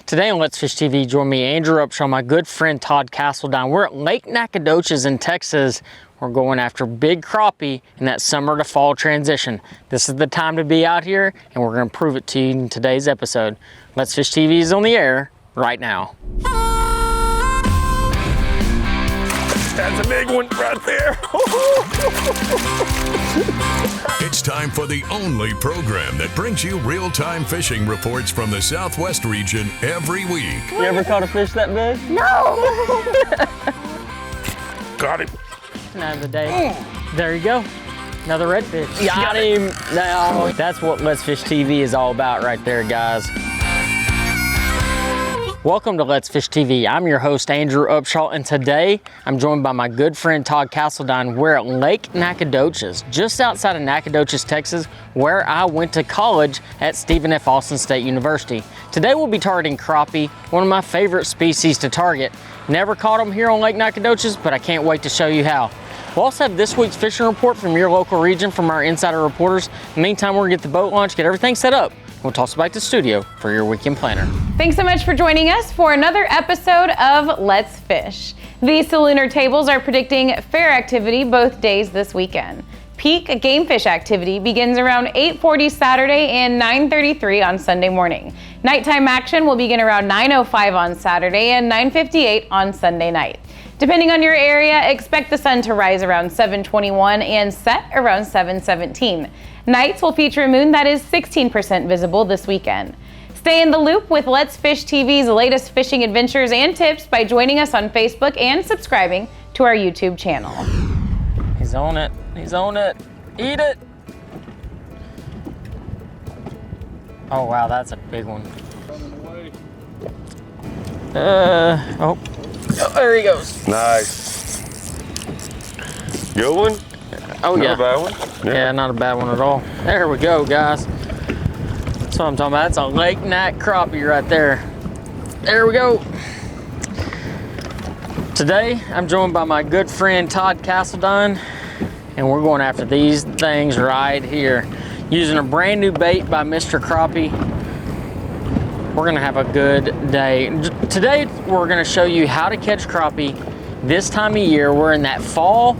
Today on Let's Fish TV, join me, Andrew Upshaw, my good friend Todd Castledine. We're at Lake Naconiche in Texas. We're going after big crappie in that summer to fall transition. This is the time to be out here, and we're going to prove it to you in today's episode. Let's Fish TV is on the air right now. That's a big one right there. It's time for the only program that brings you real-time fishing reports from the Southwest region every week. You ever caught a fish that big? No! Got him. Of the day. There you go. Another redfish. Got him. Now, that's what Let's Fish TV is all about right there, guys. Welcome to Let's Fish TV. I'm your host, Andrew Upshaw, and today I'm joined by my good friend Todd Castledine. We're at Lake Naconiche, just outside of Naconiche, Texas, where I went to college at Stephen F. Austin State University. Today we'll be targeting crappie, one of my favorite species to target. Never caught them here on Lake Naconiche, but I can't wait to show you how. We'll also have this week's fishing report from your local region from our insider reporters. In the meantime, we're gonna get the boat launch, get everything set up. We'll toss it back to the studio for your weekend planner. Thanks so much for joining us for another episode of Let's Fish. The Salooner tables are predicting fair activity both days this weekend. Peak game fish activity begins around 8:40 Saturday and 9:33 on Sunday morning. Nighttime action will begin around 9:05 on Saturday and 9:58 on Sunday night. Depending on your area, expect the sun to rise around 7:21 and set around 7:17. Nights will feature a moon that is 16% visible this weekend. Stay in the loop with Let's Fish TV's latest fishing adventures and tips by joining us on Facebook and subscribing to our YouTube channel. He's on it. He's on it. Eat it. Oh, wow, that's a big one. Oh, there he goes. Nice. Good one? Oh, yeah. Not a bad one? Yeah, not a bad one at all. There we go, guys. That's what I'm talking about. That's a Lake Nac crappie right there. There we go. Today, I'm joined by my good friend Todd Castledine, and we're going after these things right here. Using a brand new bait by Mr. Crappie. We're gonna have a good day. Today, we're gonna show you how to catch crappie this time of year. We're in that fall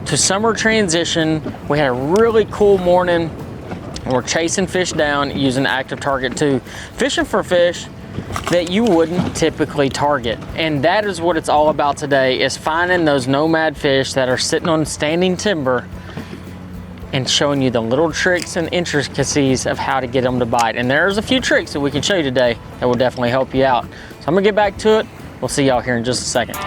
to summer transition. We had a really cool morning. We're chasing fish down using active target 2, fishing for fish that you wouldn't typically target. And that is what it's all about today, is finding those nomad fish that are sitting on standing timber and showing you the little tricks and intricacies of how to get them to bite. And there's a few tricks that we can show you today that will definitely help you out. So I'm gonna get back to it. We'll see y'all here in just a second.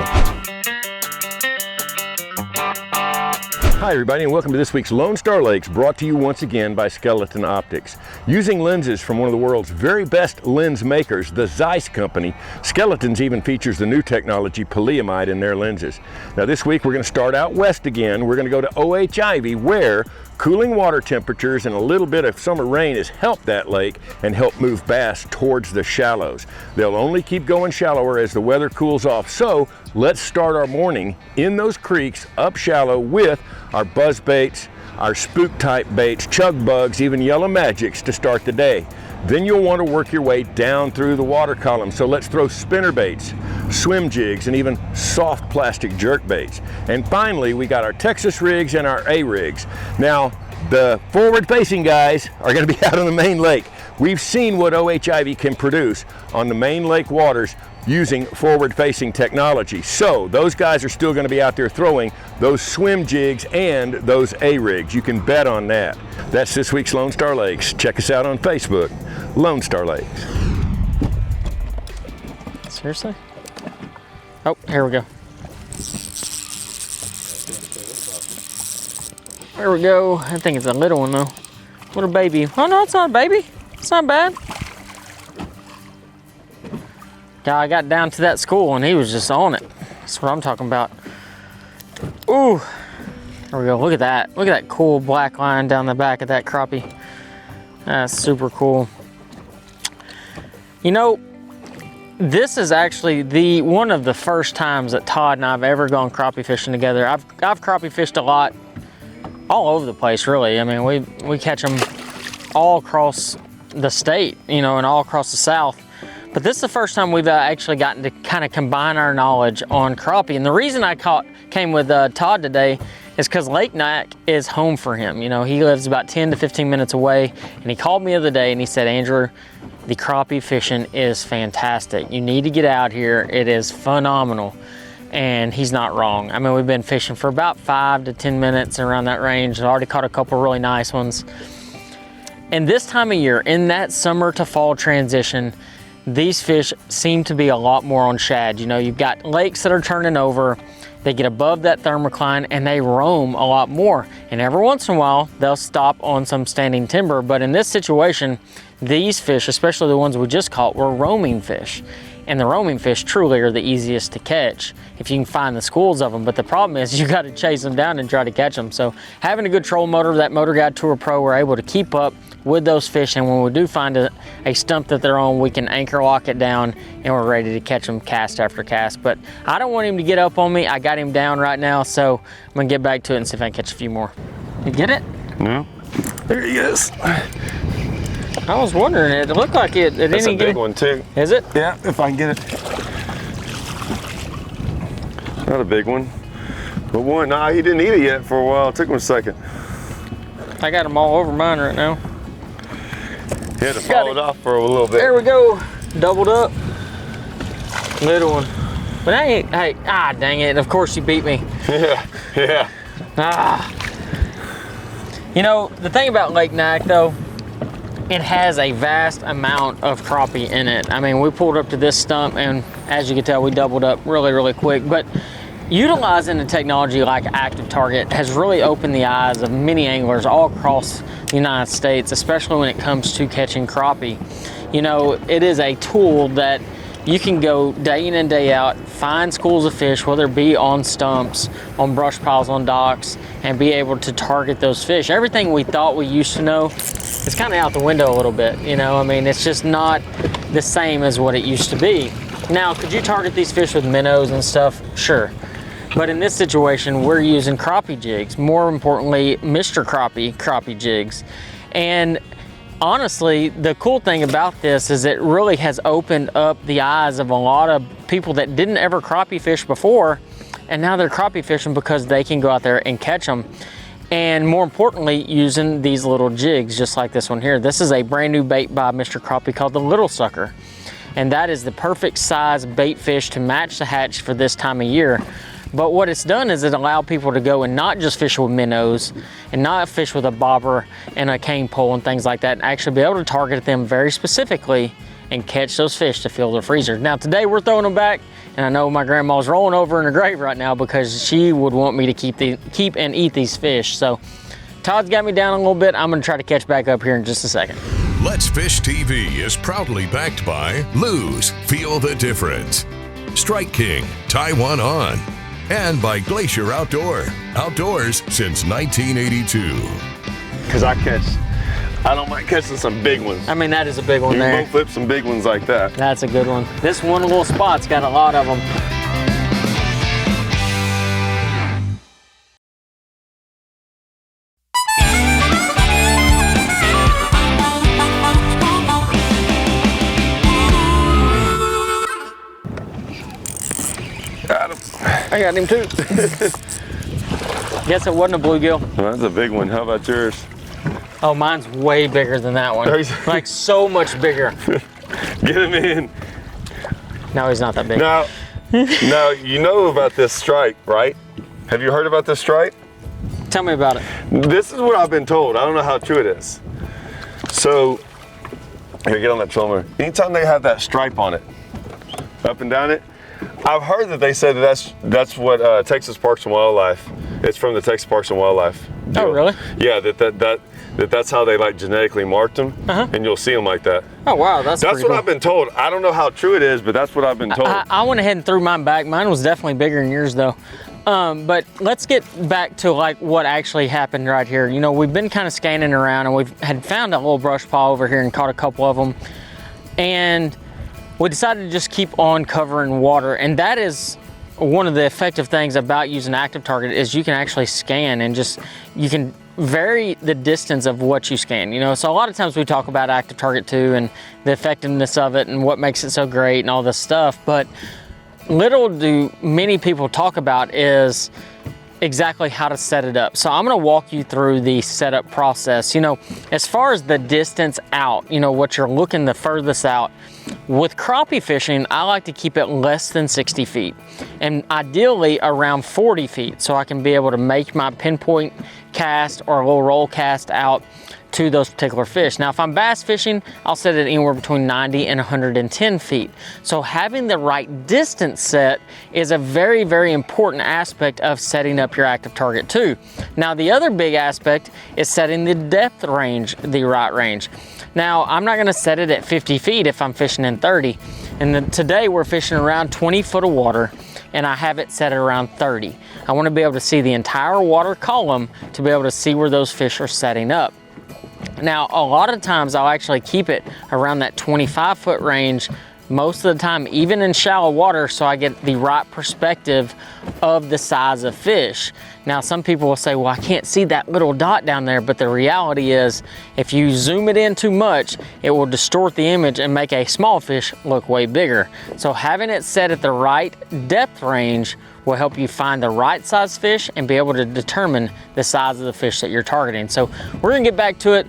Hi everybody, and welcome to this week's Lone Star Lakes, brought to you once again by Skeleton Optics. Using lenses from one of the world's very best lens makers, the Zeiss Company, Skeletons even features the new technology polyamide in their lenses. Now this week we're going to start out west again. We're going to go to O.H. Ivy, where cooling water temperatures and a little bit of summer rain has helped that lake and helped move bass towards the shallows. They'll only keep going shallower as the weather cools off. So let's start our morning in those creeks up shallow with our buzz baits, our spook type baits, chug bugs, even yellow magics to start the day. Then you'll want to work your way down through the water column. So let's throw spinner baits, swim jigs, and even soft plastic jerk baits. And finally, we got our Texas rigs and our A rigs. Now, the forward-facing guys are going to be out on the main lake. We've seen what O.H. Ivy can produce on the main lake waters using forward-facing technology. So those guys are still going to be out there throwing those swim jigs and those A-rigs. You can bet on that. That's this week's Lone Star Lakes. Check us out on Facebook, Lone Star Lakes. Seriously? Oh, here we go. There we go. I think it's a little one though. Little baby. Oh no, it's not a baby. It's not bad. Yeah, I got down to that school and he was just on it. That's what I'm talking about. Ooh. There we go. Look at that. Look at that cool black line down the back of that crappie. That's super cool. You know, this is actually one of the first times that Todd and I have ever gone crappie fishing together. I've crappie fished a lot, all over the place, really. I mean, we catch them all across the state, you know, and all across the South. But this is the first time we've actually gotten to kind of combine our knowledge on crappie. And the reason I came with Todd today is because Lake Nac is home for him. You know, he lives about 10 to 15 minutes away, and he called me the other day and he said, Andrew, the crappie fishing is fantastic. You need to get out here. It is phenomenal. And he's not wrong. I mean, we've been fishing for about 5 to 10 minutes around that range. I already caught a couple really nice ones. And this time of year, in that summer to fall transition, these fish seem to be a lot more on shad. You know, you've got lakes that are turning over, they get above that thermocline and they roam a lot more. And every once in a while, they'll stop on some standing timber. But in this situation, these fish, especially the ones we just caught, were roaming fish. And the roaming fish truly are the easiest to catch if you can find the schools of them. But the problem is you got to chase them down and try to catch them. So having a good trolling motor, that Motor Guide Tour Pro, we're able to keep up with those fish. And when we do find a stump that they're on, we can anchor lock it down and we're ready to catch them cast after cast. But I don't want him to get up on me. I got him down right now. So I'm gonna get back to it and see if I can catch a few more. You get it? No. There he is. I was wondering, it looked like it didn't That's a big one too. Is it? Yeah, if I can get it. Not a big one, but one. Nah, he didn't eat it yet for a while. It took him a second. I got them all over mine right now. He had to follow it off for a little bit. There we go, doubled up. Little one. But hey, dang it, of course you beat me. Yeah. You know, the thing about Lake Nac though, it has a vast amount of crappie in it. I mean, we pulled up to this stump and as you can tell, we doubled up really, really quick. But utilizing a technology like Active Target has really opened the eyes of many anglers all across the United States, especially when it comes to catching crappie. You know, it is a tool that you can go day in and day out, find schools of fish, whether it be on stumps, on brush piles, on docks, and be able to target those fish. Everything we thought we used to know is kind of out the window a little bit, you know? I mean, it's just not the same as what it used to be. Now, could you target these fish with minnows and stuff? Sure. But in this situation, we're using crappie jigs. More importantly, Mr. Crappie jigs. And honestly, the cool thing about this is it really has opened up the eyes of a lot of people that didn't ever crappie fish before, and now they're crappie fishing because they can go out there and catch them. And more importantly, using these little jigs, just like this one here. This is a brand new bait by Mr. Crappie called the Little Sucker. And that is the perfect size bait fish to match the hatch for this time of year. But what it's done is it allowed people to go and not just fish with minnows and not fish with a bobber and a cane pole and things like that, and actually be able to target them very specifically and catch those fish to fill their freezers. Now today we're throwing them back, and I know my grandma's rolling over in her grave right now because she would want me to keep and eat these fish. So Todd's got me down a little bit. I'm gonna try to catch back up here in just a second. Let's Fish TV is proudly backed by Lou's, Feel the Difference, Strike King, Taiwan On, and by Glacier Outdoors since 1982. Because I don't mind catching some big ones. I mean, that is a big one there. You can flip some big ones like that. That's a good one. This one little spot's got a lot of them. Got him. I got him too. Guess it wasn't a bluegill. Well, that's a big one. How about yours? Oh, mine's way bigger than that one. Like so much bigger. Get him in. No, he's not that big. Now, you know about this stripe, right? Have you heard about this stripe? Tell me about it. This is what I've been told. I don't know how true it is. So, here, get on that trolling motor. Anytime they have that stripe on it, up and down it, I've heard that they said that that's what Texas Parks and Wildlife. It's from the Texas Parks and Wildlife deal. Oh, really? Yeah, that's how they like genetically marked them, and you'll see them like that. Oh, wow, that's what cool. I've been told. I don't know how true it is, but that's what I've been told. I went ahead and threw mine back. Mine was definitely bigger than yours, though. But let's get back to like what actually happened right here. You know, we've been kind of scanning around, and we've had found a little brush pile over here and caught a couple of them, and we decided to just keep on covering water. And that is one of the effective things about using Active Target is you can actually scan and you can vary the distance of what you scan. You know, so a lot of times we talk about active target 2 and the effectiveness of it and what makes it so great and all this stuff, but little do many people talk about is exactly how to set it up. So I'm going to walk you through the setup process. You know, as far as the distance out, you know, what you're looking the furthest out, with crappie fishing, I like to keep it less than 60 feet and ideally around 40 feet so I can be able to make my pinpoint cast or a little roll cast out to those particular fish. Now, if I'm bass fishing, I'll set it anywhere between 90 and 110 feet. So having the right distance set is a very, very important aspect of setting up your active target too. Now, the other big aspect is setting the depth range, the right range. Now, I'm not gonna set it at 50 feet if I'm fishing in 30. And then today we're fishing around 20 foot of water and I have it set at around 30. I wanna be able to see the entire water column to be able to see where those fish are setting up. Now, a lot of times I'll actually keep it around that 25 foot range most of the time, even in shallow water, so I get the right perspective of the size of fish. Now, some people will say, well, I can't see that little dot down there, but the reality is if you zoom it in too much, it will distort the image and make a small fish look way bigger. So having it set at the right depth range will help you find the right size fish and be able to determine the size of the fish that you're targeting. So we're gonna get back to it.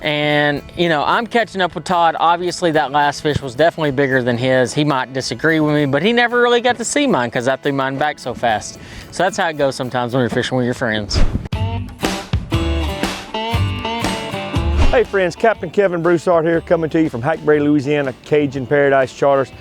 And you know, I'm catching up with Todd. Obviously that last fish was definitely bigger than his. He might disagree with me, but he never really got to see mine because I threw mine back so fast. So that's how it goes sometimes when you're fishing with your friends. Hey friends, Captain Kevin Broussard here, coming to you from Hackberry, Louisiana, Cajun Paradise Charters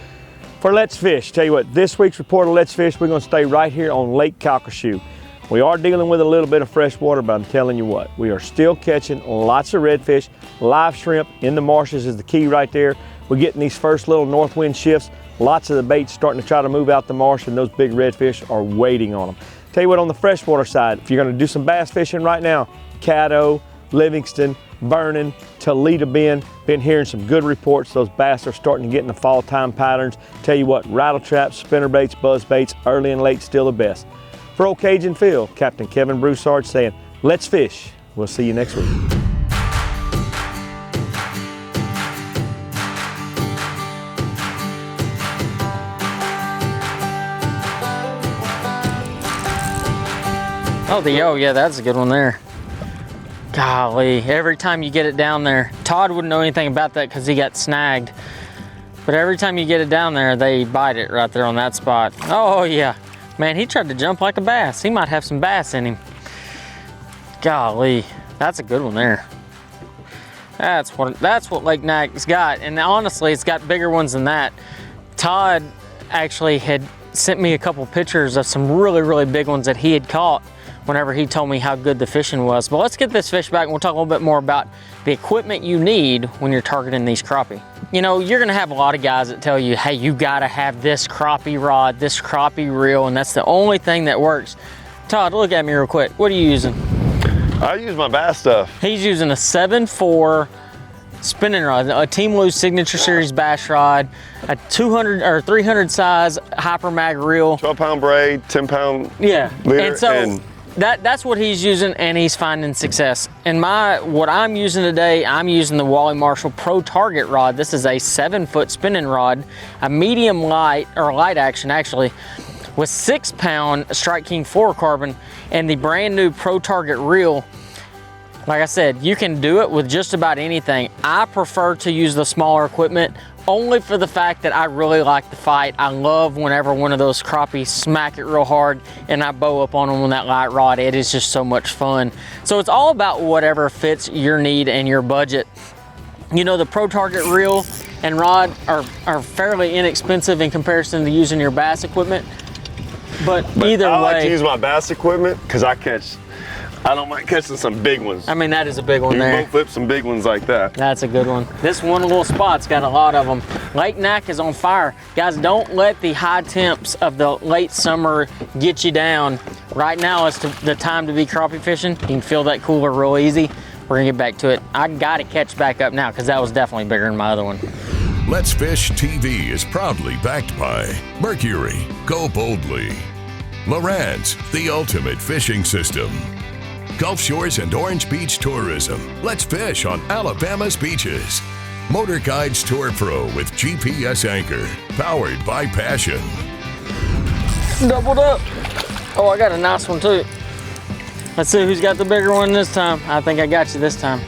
for Let's Fish. Tell you what, this week's report of Let's Fish, we're gonna stay right here on Lake Calcasieu. We are dealing with a little bit of fresh water, but I'm telling you what, we are still catching lots of redfish. Live shrimp in the marshes is the key right there. We're getting these first little north wind shifts. Lots of the baits starting to try to move out the marsh, and those big redfish are waiting on them. Tell you what, on the freshwater side, if you're gonna do some bass fishing right now, Caddo, Livingston, Vernon, Toledo Bend, been hearing some good reports. Those bass are starting to get in the fall time patterns. Tell you what, rattle traps, spinner baits, buzz baits, early and late, still the best. For Old Cajun Phil, Captain Kevin Broussard saying, let's fish. We'll see you next week. Oh yeah, that's a good one there. Golly, every time you get it down there, Todd wouldn't know anything about that because he got snagged. But every time you get it down there, they bite it right there on that spot. Oh yeah. Man, he tried to jump like a bass. He might have some bass in him. Golly, that's a good one there. That's what Lake Nac's got. And honestly, it's got bigger ones than that. Todd actually had sent me a couple pictures of some really, really big ones that he had caught whenever he told me how good the fishing was. But let's get this fish back and we'll talk a little bit more about the equipment you need when you're targeting these crappie. You know, you're gonna have a lot of guys that tell you, hey, you gotta have this crappie rod, this crappie reel, and that's the only thing that works. Todd, look at me real quick. What are you using? I use my bass stuff. He's using a 7.4 spinning rod, a Team Lou Signature Series bass rod, a 200 or 300 size Hyper Mag reel. 12-pound braid, 10-pound yeah. leader. And so that's what he's using, and he's finding success. And what I'm using today, I'm using the Wally Marshall Pro Target rod. This is a 7-foot spinning rod, a medium light, or light action actually, with 6-pound Strike King fluorocarbon and the brand new Pro Target reel. Like I said, you can do it with just about anything. I prefer to use the smaller equipment only for the fact that I really like the fight. I love whenever one of those crappie smack it real hard and I bow up on them with that light rod. It is just so much fun. So it's all about whatever fits your need and your budget. You know, the Pro Target reel and rod are fairly inexpensive in comparison to using your bass equipment. But either way, I like to use my bass equipment because I don't mind catching some big ones. I mean, that is a big one there. You can flip some big ones like that. That's a good one. This one little spot's got a lot of them. Lake Nac is on fire. Guys, don't let the high temps of the late summer get you down. Right now is the time to be crappie fishing. You can feel that cooler real easy. We're gonna get back to it. I gotta catch back up now because that was definitely bigger than my other one. Let's Fish TV is proudly backed by Mercury, Go Boldly, Lowrance, the ultimate fishing system, Gulf Shores and Orange Beach tourism. Let's fish on Alabama's beaches. Motor Guides Tour Pro with GPS anchor, powered by passion. Doubled up. Oh, I got a nice one too. Let's see who's got the bigger one this time. I think I got you this time.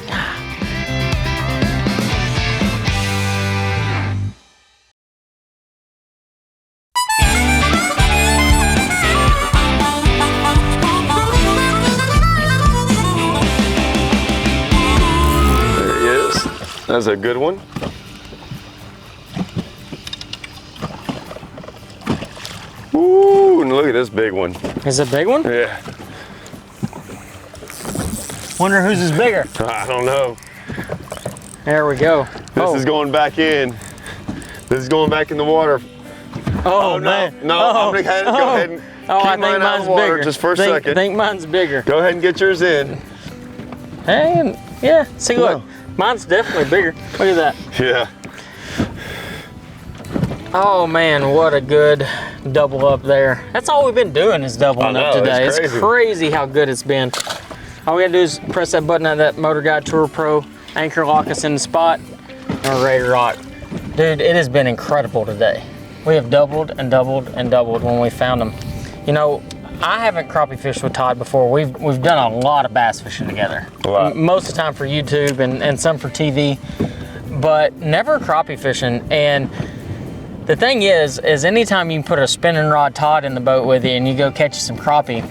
There he is. That's a good one. Ooh, and look at this big one. Is it a big one? Yeah. Wonder whose is bigger. I don't know. There we go. This is going back in. This is going back in the water. Oh, no, man. no, Oh, I'm gonna go ahead and keep I think mine out mine's of the water bigger. just for a second. I think mine's bigger. Go ahead and get yours in. Hey, yeah, see, look. No. Mine's definitely bigger. Look at that. Yeah. Oh, man, what a good double up there. That's all we've been doing is doubling up today. it's It's crazy how good it's been. All we gotta do is press that button on that Motor Guide Tour Pro, anchor lock us in the spot, and we're ready to rock. Dude, it has been incredible today. We have doubled and doubled and doubled when we found them. You know, I haven't crappie fished with Todd before. We've done a lot of bass fishing together. A lot. Most of the time for YouTube and some for TV, but never crappie fishing. And the thing is anytime you can put a spinning rod Todd in the boat with you and you go catch some crappie,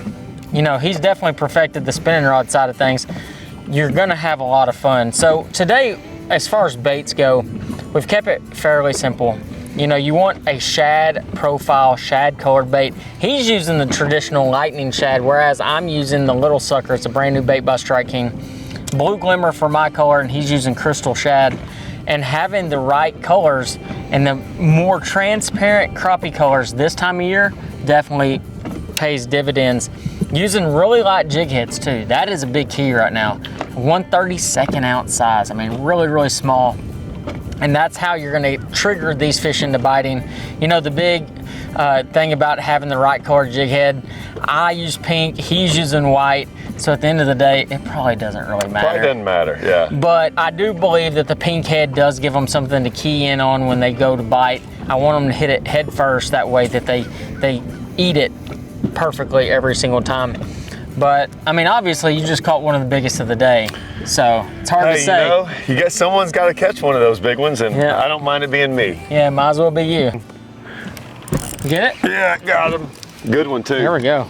you know, he's definitely perfected the spinning rod side of things. You're gonna have a lot of fun. So today, as far as baits go, we've kept it fairly simple. You know, you want a shad profile, shad colored bait. He's using the traditional lightning shad, whereas I'm using the little sucker. It's a brand new bait by Strike King. Blue glimmer for my color, and he's using crystal shad. And having the right colors and the more transparent crappie colors this time of year definitely pays dividends. Using really light jig heads too. That is a big key right now. 1/32 ounce size. I mean, really, really small. And that's how you're gonna trigger these fish into biting. You know, the big thing about having the right color jig head, I use pink, he's using white. So at the end of the day, it probably doesn't really matter. Probably doesn't matter, yeah. But I do believe that the pink head does give them something to key in on when they go to bite. I want them to hit it head first, that way that they eat it perfectly every single time. But I mean, obviously you just caught one of the biggest of the day, so it's hard to say. You know, you guess someone's got to catch one of those big ones, and Yeah. I don't mind it being me. Yeah, might as well be you. Get it? Yeah, got him. Good one too. There we go.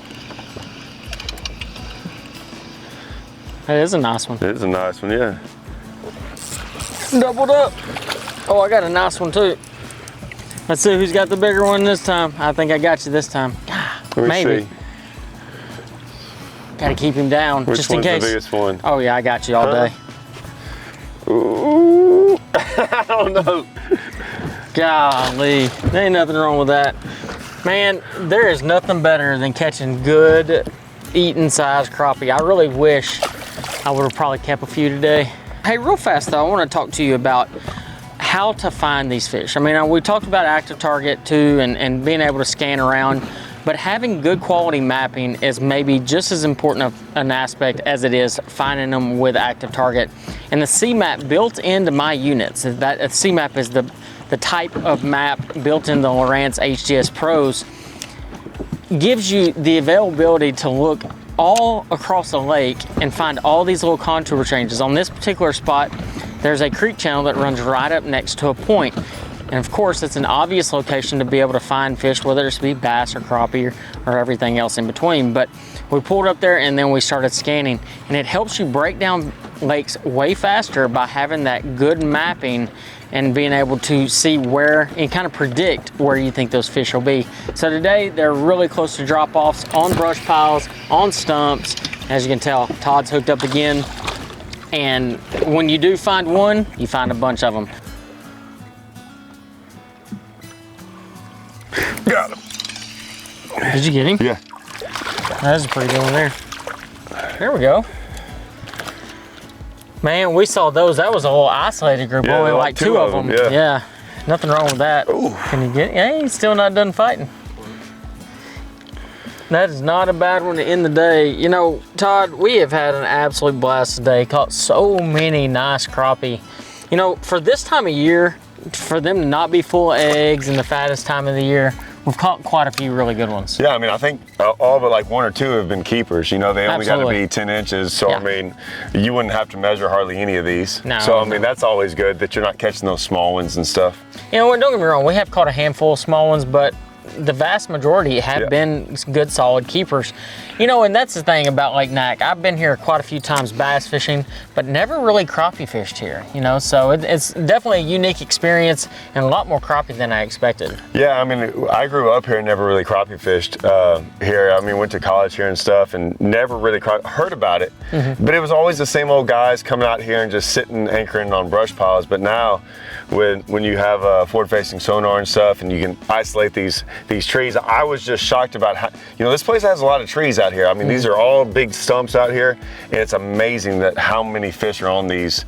That is a nice one. It is a nice one, yeah. Doubled up. Oh, I got a nice one too. Let's see who's got the bigger one this time. I think I got you this time. Let me Maybe. see. Gotta keep him down, Which just in one's case. the biggest one? Oh yeah, I got you all day. Ooh, I don't know. Golly, there ain't nothing wrong with that. Man, there is nothing better than catching good eating size crappie. I really wish I would have probably kept a few today. Hey, real fast though, I want to talk to you about how to find these fish. I mean, we talked about active target too, and being able to scan around, but having good quality mapping is maybe just as important of an aspect as it is finding them with active target. And the C-map built into my units, that C-map is the type of map built into the Lowrance HGS Pros, gives you the availability to look all across the lake and find all these little contour changes. On this particular spot, there's a creek channel that runs right up next to a point. And of course, it's an obvious location to be able to find fish, whether it's be bass or crappie or everything else in between. But we pulled up there and then we started scanning, and it helps you break down lakes way faster by having that good mapping and being able to see where and kind of predict where you think those fish will be. So today they're really close to drop-offs, on brush piles, on stumps. As you can tell, Todd's hooked up again. And when you do find one, you find a bunch of them. Got him. Did you get him? Yeah. That's a pretty good one there. There we go. Man, we saw those. That was a little isolated group. Yeah, Only like two of them. yeah. Nothing wrong with that. Ooh. Can you get? Yeah, he's still not done fighting. That is not a bad one to end the day. You know, Todd, we have had an absolute blast today. Caught so many nice crappie. You know, for this time of year, for them to not be full of eggs in the fattest time of the year, we've caught quite a few really good ones. Yeah, I mean, I think all but like 1 or 2 have been keepers. You know, they only got to be 10 inches. So, yeah. I mean, you wouldn't have to measure hardly any of these. No, so, I mean, that's always good that you're not catching those small ones and stuff. You know, don't get me wrong, we have caught a handful of small ones, but the vast majority have been good, solid keepers. You know, and that's the thing about Lake Nac. I've been here quite a few times bass fishing, but never really crappie fished here, you know, so it's definitely a unique experience and a lot more crappie than I expected. Yeah, I mean, I grew up here and never really crappie fished here. I mean, went to college here and stuff and never really heard about it, but it was always the same old guys coming out here and just sitting anchoring on brush piles. But now, when you have forward-facing sonar and stuff and you can isolate these trees, I was just shocked about how, you know, this place has a lot of trees out here. I mean, these are all big stumps out here, and it's amazing that how many fish are on these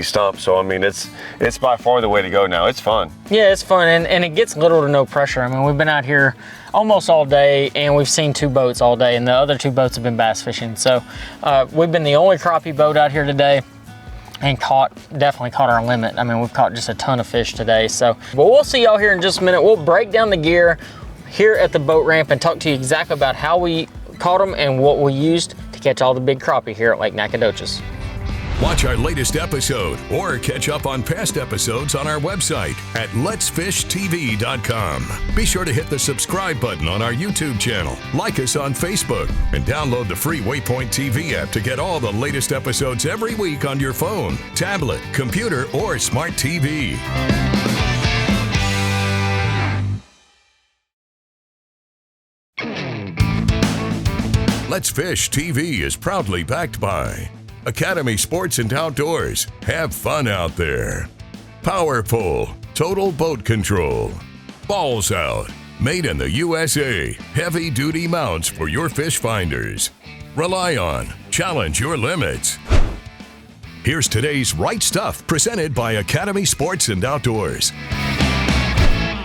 stumps. So I mean, it's by far the way to go now. It's fun. Yeah, it's fun, and it gets little to no pressure. I mean, we've been out here almost all day, and we've seen 2 boats all day, and the other 2 boats have been bass fishing. So we've been the only crappie boat out here today, and definitely caught our limit. I mean, we've caught just a ton of fish today. So, but we'll see y'all here in just a minute. We'll break down the gear here at the boat ramp and talk to you exactly about how we caught them and what we used to catch all the big crappie here at Lake Nacogdoches. Watch our latest episode or catch up on past episodes on our website at letsfishtv.com. Be sure to hit the subscribe button on our YouTube channel, like us on Facebook, and download the free Waypoint TV app to get all the latest episodes every week on your phone, tablet, computer, or smart TV. Let's Fish TV is proudly backed by Academy Sports and Outdoors. Have fun out there. Powerful Total Boat Control. Balls Out. Made in the USA. Heavy duty mounts for your fish finders. Rely on. Challenge your limits. Here's today's Right Stuff presented by Academy Sports and Outdoors.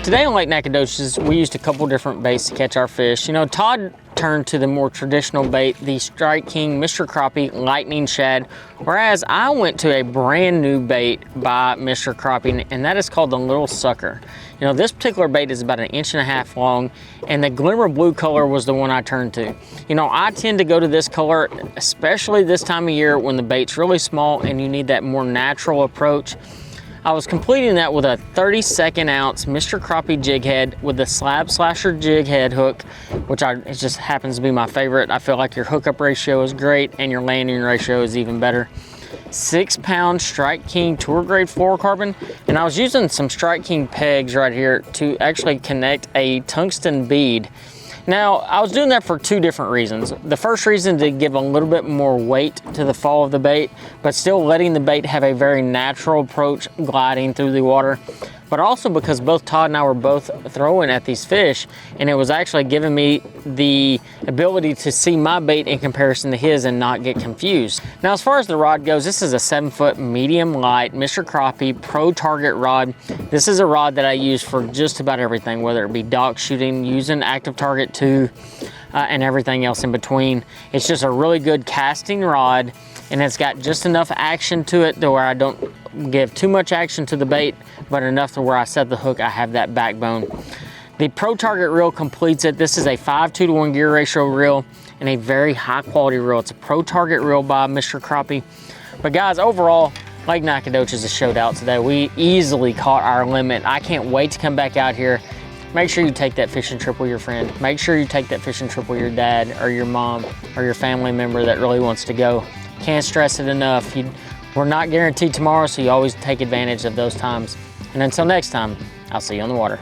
Today on Lake Nacogdoches, we used a couple different baits to catch our fish. You know, Todd turned to the more traditional bait, the Strike King Mr. Crappie Lightning Shad, whereas I went to a brand new bait by Mr. Crappie, and that is called the Little Sucker. You know, this particular bait is about 1.5 inches long, and the glimmer blue color was the one I turned to. You know, I tend to go to this color, especially this time of year when the bait's really small and you need that more natural approach. I was completing that with a 32nd ounce Mr. Crappie jig head with the Slab Slasher jig head hook, which it just happens to be my favorite. I feel like your hookup ratio is great and your landing ratio is even better. 6-pound Strike King Tour Grade fluorocarbon, and I was using some Strike King pegs right here to actually connect a tungsten bead. Now, I was doing that for 2 different reasons. The first reason to give a little bit more weight to the fall of the bait, but still letting the bait have a very natural approach gliding through the water. But also because both Todd and I were both throwing at these fish, and it was actually giving me the ability to see my bait in comparison to his and not get confused. Now, as far as the rod goes, this is a 7-foot medium light Mr. Crappie Pro Target rod. This is a rod that I use for just about everything, whether it be dock shooting, using Active Target 2, and everything else in between. It's just a really good casting rod, and it's got just enough action to it to where I don't give too much action to the bait, but enough to where I set the hook, I have that backbone. The Pro Target reel completes it. This is a 5:2-to-1 gear ratio reel and a very high quality reel. It's a Pro Target reel by Mr. Crappie. But guys, overall, Lake Nacogdoches showed out today. We easily caught our limit. I can't wait to come back out here. Make sure you take that fishing trip with your friend. Make sure you take that fishing trip with your dad or your mom or your family member that really wants to go. Can't stress it enough. We're not guaranteed tomorrow, so you always take advantage of those times. And until next time, I'll see you on the water.